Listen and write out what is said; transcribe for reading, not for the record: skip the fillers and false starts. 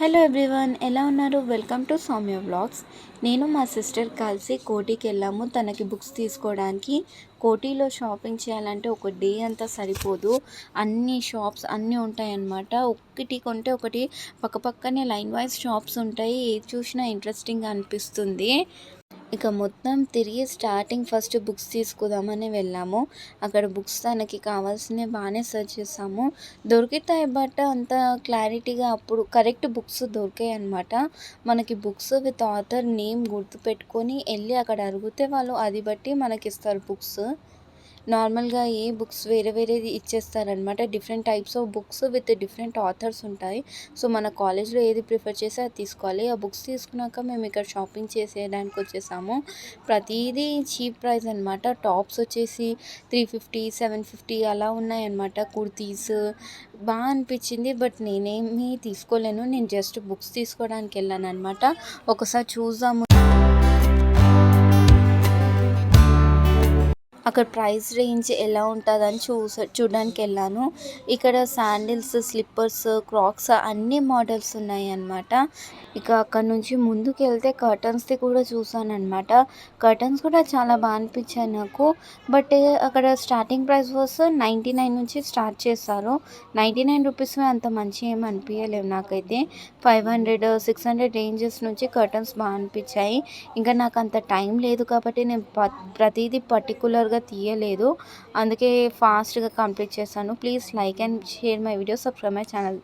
Hello everyone, ఎలా ఉన్నారు? Welcome to Soumya vlogs. నేను మా సిస్టర్ కలిసి కోటికి వెళ్ళాము తనకి బుక్స్ తీసుకోవడానికి. కోటిలో షాపింగ్ చేయాలంటే ఒక డే అంతా సరిపోదు. అన్ని షాప్స్ అన్నీ ఉంటాయన్నమాట. ఒకటి కొంటే ఒకటి పక్కపక్కనే లైన్ వైజ్ షాప్స్ ఉంటాయి. ఏది చూసినా ఇంట్రెస్టింగ్గా అనిపిస్తుంది. ఇక మొత్తం తిరిగి స్టార్టింగ్ ఫస్ట్ బుక్స్ తీసుకుందామని వెళ్ళాము. అక్కడ బుక్స్ తనకి కావాల్సినవి బాగానే సెర్చ్ చేసాము. దొరుకుతాయి, బట్ అంత క్లారిటీగా అప్పుడు కరెక్ట్ బుక్స్ దొరికాయి అన్నమాట. మనకి బుక్స్ విత్ ఆథర్ నేమ్ గుర్తుపెట్టుకొని వెళ్ళి అక్కడ అడిగితే వాళ్ళు అది బట్టి మనకి ఇస్తారు బుక్స్. నార్మల్గా ఏ బుక్స్ వేరే వేరేది ఇచ్చేస్తారనమాట. Different types of books with different authors ఉంటాయి. సో మన కాలేజ్లో ఏది ప్రిఫర్ చేస్తే అది తీసుకోవాలి. ఆ బుక్స్ తీసుకున్నాక మేము ఇక్కడ షాపింగ్ చేసేయడానికి వచ్చేసాము. ప్రతిదీ చీప్ ప్రైస్ అనమాట. టాప్స్ వచ్చేసి 350, 750 అలా ఉన్నాయన్నమాట. కుర్తీస్ బాగా అనిపించింది, బట్ నేనేమీ తీసుకోలేను. నేను జస్ట్ బుక్స్ తీసుకోవడానికి వెళ్ళాను అనమాట. ఒకసారి చూద్దాము, అక్కడ ప్రైస్ రేంజ్ ఎలా ఉంటుందని చూడడానికి వెళ్ళాను. ఇక్కడ శాండిల్స్, స్లిప్పర్స్, క్రాక్స్ అన్ని మోడల్స్ ఉన్నాయి అన్నమాట. ఇక అక్కడ నుంచి ముందుకు వెళ్తే కర్టన్స్ది కూడా చూసాను అనమాట. కర్టన్స్ కూడా చాలా బాగా అనిపించాయి నాకు. బట్ అక్కడ స్టార్టింగ్ ప్రైస్ వాస్ 99 నుంచి స్టార్ట్ చేస్తారు. 99 రూపీస్ అంత మంచి ఏమి అనిపించలేవు నాకైతే. 500, 600 రేంజెస్ నుంచి కర్టన్స్ బాగా అనిపించాయి. ఇంకా నాకు అంత టైం లేదు కాబట్టి నేను ప్రతిదీ పర్టికులర్గా తీయలేదు. అందుకే ఫాస్ట్గా కంప్లీట్ చేశాను. Please like and share my video, subscribe my channel.